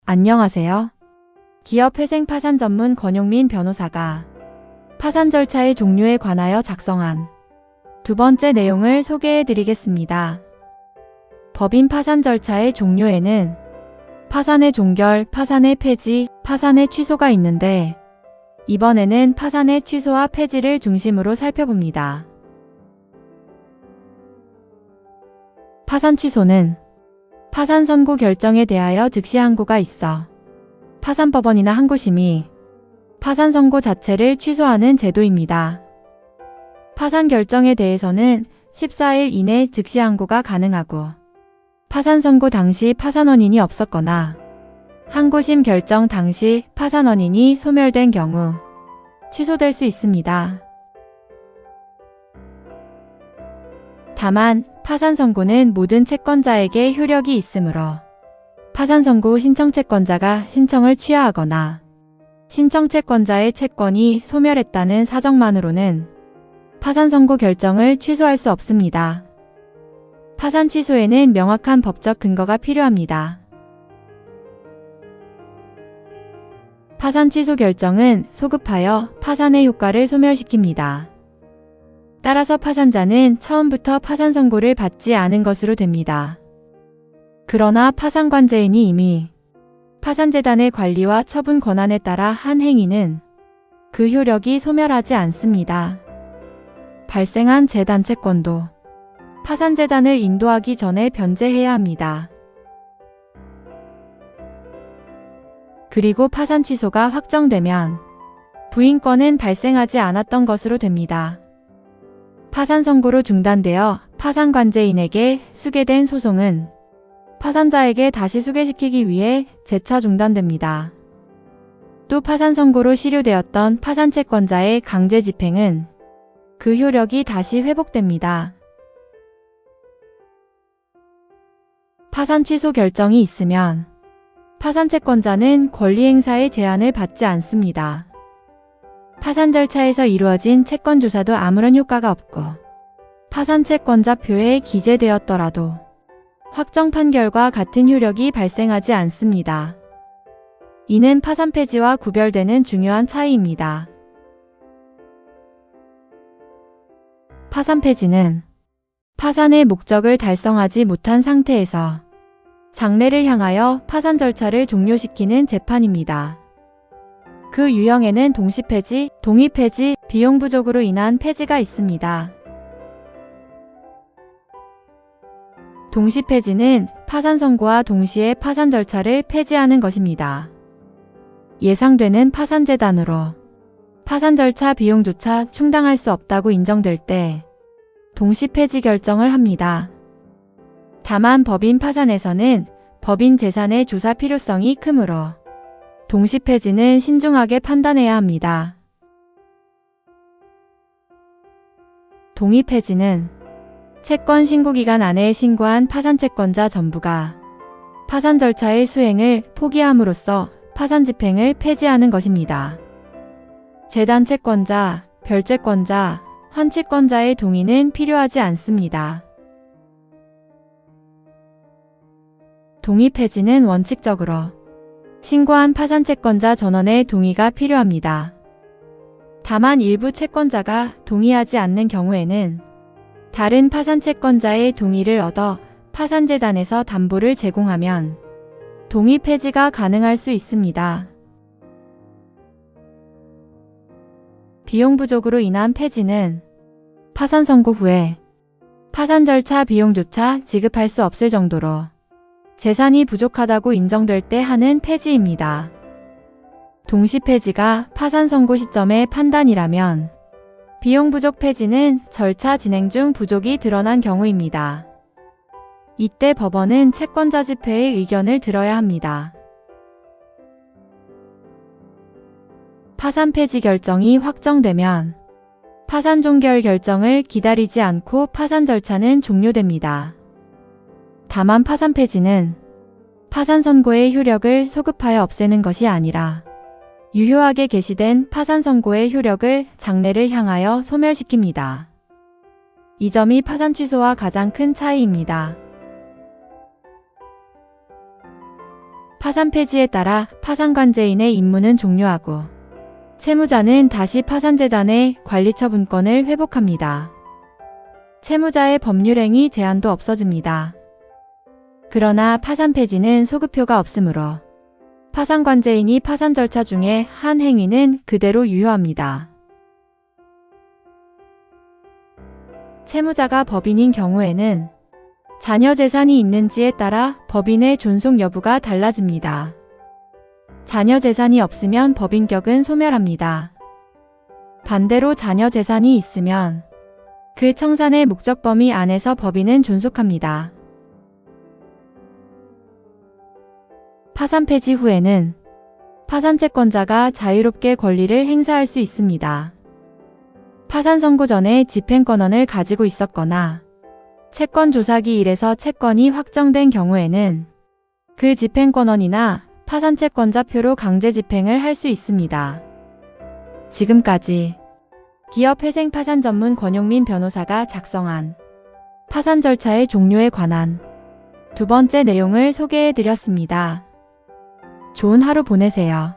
안녕하세요. 기업회생 파산 전문 권용민 변호사가 파산 절차의 종류에 관하여 작성한 두 번째 내용을 소개해 드리겠습니다. 법인 파산 절차의 종류에는 파산의 종결, 파산의 폐지, 파산의 취소가 있는데 이번에는 파산의 취소와 폐지를 중심으로 살펴봅니다. 파산 취소는 파산 선고 결정에 대하여 즉시 항고가 있어 파산법원이나 항고심이 파산 선고 자체를 취소하는 제도입니다. 파산 결정에 대해서는 14일 이내 즉시 항고가 가능하고 파산 선고 당시 파산 원인이 없었거나 항고심 결정 당시 파산 원인이 소멸된 경우 취소될 수 있습니다. 다만 파산 선고는 모든 채권자에게 효력이 있으므로 파산 선고 신청 채권자가 신청을 취하하거나 신청 채권자의 채권이 소멸했다는 사정만으로는 파산 선고 결정을 취소할 수 없습니다. 파산 취소에는 명확한 법적 근거가 필요합니다. 파산 취소 결정은 소급하여 파산의 효과를 소멸시킵니다. 따라서 파산자는 처음부터 파산 선고를 받지 않은 것으로 됩니다. 그러나 파산관제인이 이미 파산재단의 관리와 처분 권한에 따라 한 행위는 그 효력이 소멸하지 않습니다. 발생한 재단 채권도 파산재단을 인도하기 전에 변제해야 합니다. 그리고 파산 취소가 확정되면 부인권은 발생하지 않았던 것으로 됩니다. 파산 선고로 중단되어 파산관제인에게 수개된 소송은 파산자에게 다시 수개시키기 위해 재차 중단됩니다. 또 파산 선고로 실효되었던 파산채권자의 강제 집행은 그 효력이 다시 회복됩니다. 파산 취소 결정이 있으면 파산채권자는 권리행사의 제한을 받지 않습니다. 파산 절차에서 이루어진 채권조사도 아무런 효과가 없고 파산채권자표에 기재되었더라도 확정 판결과 같은 효력이 발생하지 않습니다. 이는 파산 폐지와 구별되는 중요한 차이입니다. 파산 폐지는 파산의 목적을 달성하지 못한 상태에서 장래를 향하여 파산 절차를 종료시키는 재판입니다. 그 유형에는 동시폐지, 동의폐지, 비용 부족으로 인한 폐지가 있습니다. 동시폐지는 파산 선고와 동시에 파산 절차를 폐지하는 것입니다. 예상되는 파산재단으로 파산 절차 비용조차 충당할 수 없다고 인정될 때 동시폐지 결정을 합니다. 다만 법인 파산에서는 법인 재산의 조사 필요성이 크므로 동시폐지는 신중하게 판단해야 합니다. 동의폐지는 채권 신고기간 안에 신고한 파산채권자 전부가 파산 절차의 수행을 포기함으로써 파산 집행을 폐지하는 것입니다. 재단 채권자, 별채권자, 환치권자의 동의는 필요하지 않습니다. 동의폐지는 원칙적으로 신고한 파산채권자 전원의 동의가 필요합니다. 다만 일부 채권자가 동의하지 않는 경우에는 다른 파산채권자의 동의를 얻어 파산재단에서 담보를 제공하면 동의 폐지가 가능할 수 있습니다. 비용 부족으로 인한 폐지는 파산 선고 후에 파산 절차 비용조차 지급할 수 없을 정도로 재산이 부족하다고 인정될 때 하는 폐지입니다. 동시 폐지가 파산 선고 시점의 판단이라면 비용 부족 폐지는 절차 진행 중 부족이 드러난 경우입니다. 이때 법원은 채권자 집회의 의견을 들어야 합니다. 파산 폐지 결정이 확정되면 파산 종결 결정을 기다리지 않고 파산 절차는 종료됩니다. 다만 파산 폐지는 파산 선고의 효력을 소급하여 없애는 것이 아니라 유효하게 게시된 파산 선고의 효력을 장래를 향하여 소멸시킵니다. 이 점이 파산 취소와 가장 큰 차이입니다. 파산 폐지에 따라 파산관제인의 임무는 종료하고 채무자는 다시 파산재단의 관리처분권을 회복합니다. 채무자의 법률행위 제한도 없어집니다. 그러나 파산 폐지는 소급효가 없으므로 파산관제인이 파산 절차 중에 한 행위는 그대로 유효합니다. 채무자가 법인인 경우에는 자녀 재산이 있는지에 따라 법인의 존속 여부가 달라집니다. 자녀 재산이 없으면 법인격은 소멸합니다. 반대로 자녀 재산이 있으면 그 청산의 목적 범위 안에서 법인은 존속합니다. 파산 폐지 후에는 파산 채권자가 자유롭게 권리를 행사할 수 있습니다. 파산 선고 전에 집행권원을 가지고 있었거나 채권 조사기 1에서 채권이 확정된 경우에는 그 집행권원이나 파산 채권자 표로 강제 집행을 할 수 있습니다. 지금까지 기업회생 파산 전문 권용민 변호사가 작성한 파산 절차의 종료에 관한 두 번째 내용을 소개해 드렸습니다. 좋은 하루 보내세요.